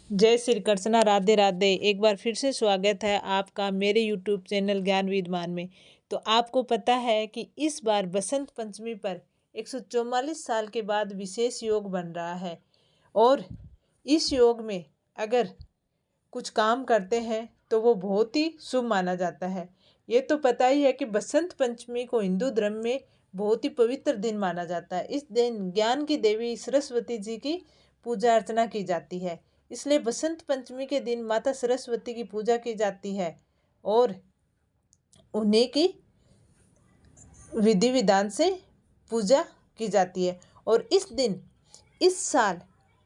जय श्री कृष्णा, राधे राधे। एक बार फिर से स्वागत है आपका मेरे यूट्यूब चैनल ज्ञान विद्वान में। तो आपको पता है कि इस बार बसंत पंचमी पर 144 साल के बाद विशेष योग बन रहा है और इस योग में अगर कुछ काम करते हैं तो वो बहुत ही शुभ माना जाता है। ये तो पता ही है कि बसंत पंचमी को हिंदू धर्म में बहुत ही पवित्र दिन माना जाता है। इस दिन ज्ञान की देवी सरस्वती जी की पूजा अर्चना की जाती है, इसलिए बसंत पंचमी के दिन माता सरस्वती की पूजा की जाती है और उन्हीं की विधि विधान से पूजा की जाती है। और इस दिन इस साल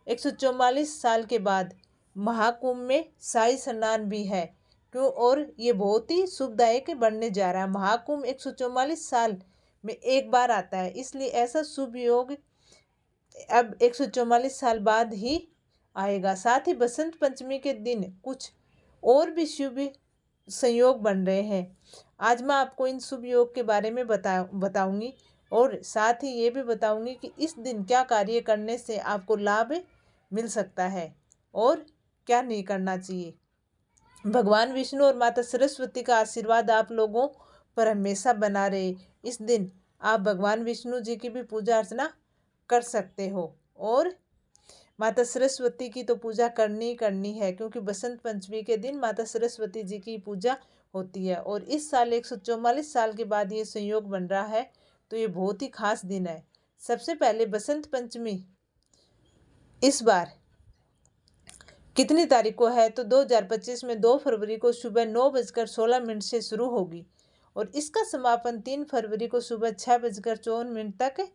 144 साल के बाद महाकुंभ में शाही स्नान भी है क्यों, और ये बहुत ही शुभदायक बनने जा रहा है। महाकुंभ 144 साल में एक बार आता है, इसलिए ऐसा शुभ योग अब 144 साल बाद ही आएगा। साथ ही बसंत पंचमी के दिन कुछ और भी शुभ संयोग बन रहे हैं। आज मैं आपको इन शुभ योग के बारे में बताऊंगी और साथ ही ये भी बताऊंगी कि इस दिन क्या कार्य करने से आपको लाभ मिल सकता है और क्या नहीं करना चाहिए। भगवान विष्णु और माता सरस्वती का आशीर्वाद आप लोगों पर हमेशा बना रहे। इस दिन आप भगवान विष्णु जी की भी पूजा अर्चना कर सकते हो और माता सरस्वती की तो पूजा करनी ही करनी है, क्योंकि बसंत पंचमी के दिन माता सरस्वती जी की पूजा होती है। और इस साल 144 साल के बाद ये संयोग बन रहा है, तो ये बहुत ही खास दिन है। सबसे पहले बसंत पंचमी इस बार कितनी तारीख को है, तो 2025 में 2 फरवरी को सुबह 9:16 से शुरू होगी और इसका समापन 3 फरवरी को सुबह 6:54 तक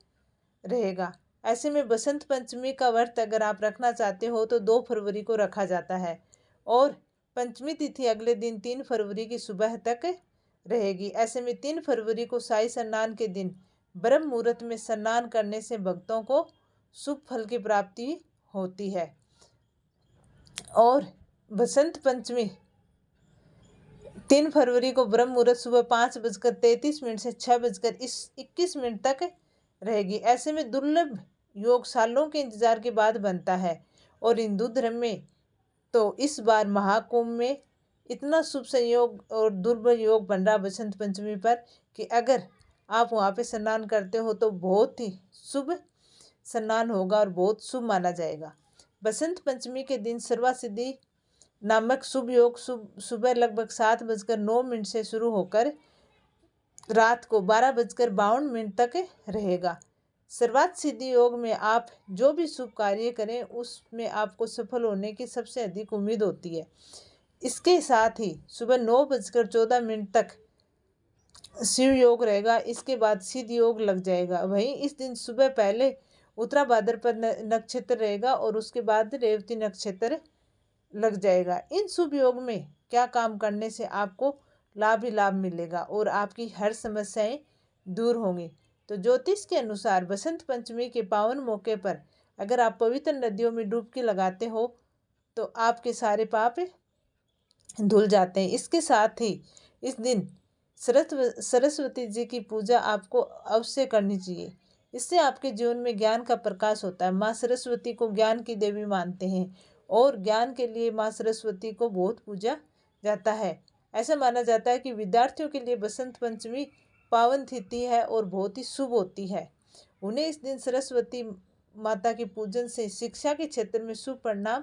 रहेगा। ऐसे में बसंत पंचमी का व्रत अगर आप रखना चाहते हो तो 2 फरवरी को रखा जाता है और पंचमी तिथि अगले दिन 3 फरवरी की सुबह तक रहेगी। ऐसे में 3 फरवरी को शाही स्नान के दिन ब्रह्म मुहूर्त में स्नान करने से भक्तों को शुभ फल की प्राप्ति होती है। और बसंत पंचमी 3 फरवरी को ब्रह्म मुहूर्त सुबह 5:33 से 6:21 तक रहेगी। ऐसे में दुर्लभ योग सालों के इंतजार के बाद बनता है और हिंदू धर्म में तो इस बार महाकुंभ में इतना शुभ संयोग और दुर्लभ योग बन रहा बसंत पंचमी पर कि अगर आप वहाँ पे स्नान करते हो तो बहुत ही शुभ स्नान होगा और बहुत शुभ माना जाएगा। बसंत पंचमी के दिन सर्वा सिद्धि नामक शुभ योग सुबह लगभग 7:09 से शुरू होकर रात को 12:52 तक रहेगा। सर्वार्थ सिद्धि योग में आप जो भी शुभ कार्य करें उसमें आपको सफल होने की सबसे अधिक उम्मीद होती है। इसके साथ ही सुबह 9:14 तक शिव योग रहेगा, इसके बाद सिद्ध योग लग जाएगा। वहीं इस दिन सुबह पहले उत्तरा भाद्रपद नक्षत्र रहेगा और उसके बाद रेवती नक्षत्र लग जाएगा। इन शुभ योग में क्या काम करने से आपको लाभ ही लाभ मिलेगा और आपकी हर समस्याएं दूर होंगी। तो ज्योतिष के अनुसार बसंत पंचमी के पावन मौके पर अगर आप पवित्र नदियों में डुबकी लगाते हो तो आपके सारे पाप धुल जाते हैं। इसके साथ ही इस दिन सरस्वती जी की पूजा आपको अवश्य करनी चाहिए। इससे आपके जीवन में ज्ञान का प्रकाश होता है। माँ सरस्वती को ज्ञान की देवी मानते हैं और ज्ञान के लिए माँ सरस्वती को बहुत पूजा जाता है। ऐसा माना जाता है कि विद्यार्थियों के लिए बसंत पंचमी पावन तिथि है और बहुत ही शुभ होती है। उन्हें इस दिन सरस्वती माता के पूजन से शिक्षा के क्षेत्र में शुभ परिणाम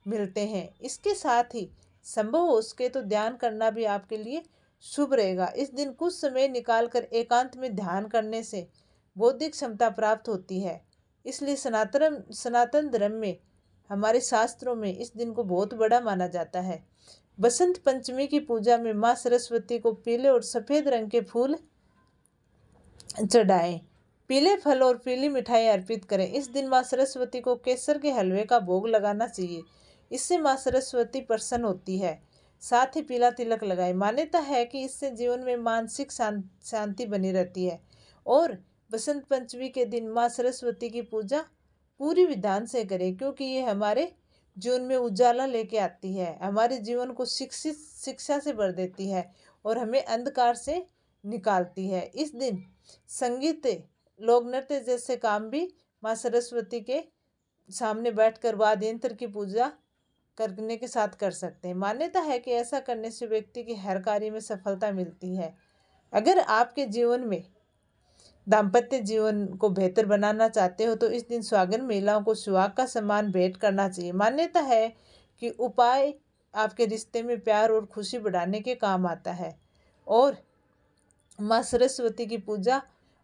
मिलते हैं। इसके साथ ही संभव हो सके तो ध्यान करना भी आपके लिए शुभ रहेगा। इस दिन कुछ समय निकालकर एकांत में ध्यान करने से बौद्धिक क्षमता प्राप्त होती है। इसलिए सनातन धर्म में हमारे शास्त्रों में इस दिन को बहुत बड़ा माना जाता है। बसंत पंचमी की पूजा में माँ सरस्वती को पीले और सफ़ेद रंग के फूल चढ़ाएं, पीले फल और पीली मिठाई अर्पित करें। इस दिन माँ सरस्वती को केसर के हलवे का भोग लगाना चाहिए, इससे माँ सरस्वती प्रसन्न होती है। साथ ही पीला तिलक लगाएं। मान्यता है कि इससे जीवन में मानसिक शांति बनी रहती है। और बसंत पंचमी के दिन माँ सरस्वती की पूजा पूरी विधान से करें, क्योंकि ये हमारे जीवन में उजाला लेके आती है, हमारे जीवन को शिक्षा से भर देती है और हमें अंधकार से निकालती है। इस दिन संगीत, लोक नृत्य जैसे काम भी माँ सरस्वती के सामने बैठकर वाद्य यंत्र की पूजा करने के साथ कर सकते हैं। मान्यता है कि ऐसा करने से व्यक्ति की हर कार्य में सफलता मिलती है। अगर आपके जीवन में दाम्पत्य जीवन को बेहतर बनाना चाहते हो तो इस दिन सुहागन महिलाओं को सुहाग का सम्मान भेंट करना चाहिए। मान्यता है कि उपाय आपके रिश्ते में प्यार और खुशी बढ़ाने के काम आता है और माँ सरस्वती की पूजा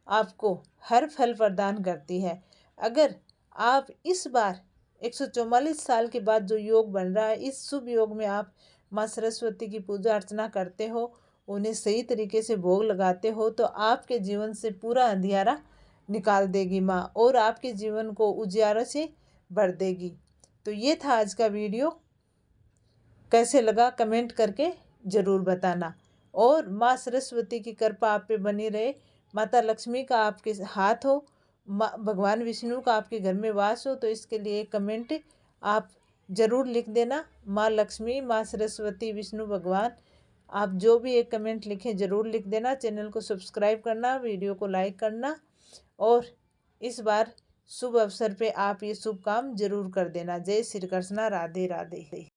आपको हर फल प्रदान करती है। अगर आप इस बार 144 साल के बाद जो योग बन रहा है, इस शुभ योग में आप माँ सरस्वती की पूजा अर्चना करते हो, उन्हें सही तरीके से भोग लगाते हो तो आपके जीवन से पूरा अंधियारा निकाल देगी माँ और आपके जीवन को उजियारे से भर देगी। तो ये था आज का वीडियो। कैसे लगा कमेंट करके ज़रूर बताना और माँ सरस्वती की कृपा आप पे बनी रहे, माता लक्ष्मी का आपके हाथ हो, माँ भगवान विष्णु का आपके घर में वास हो। तो इसके लिए एक कमेंट आप ज़रूर लिख देना, माँ लक्ष्मी, माँ सरस्वती, विष्णु भगवान। आप जो भी एक कमेंट लिखें ज़रूर लिख देना। चैनल को सब्सक्राइब करना, वीडियो को लाइक करना और इस बार शुभ अवसर पे आप ये शुभ काम जरूर कर देना। जय श्री कृष्णा, राधे राधे।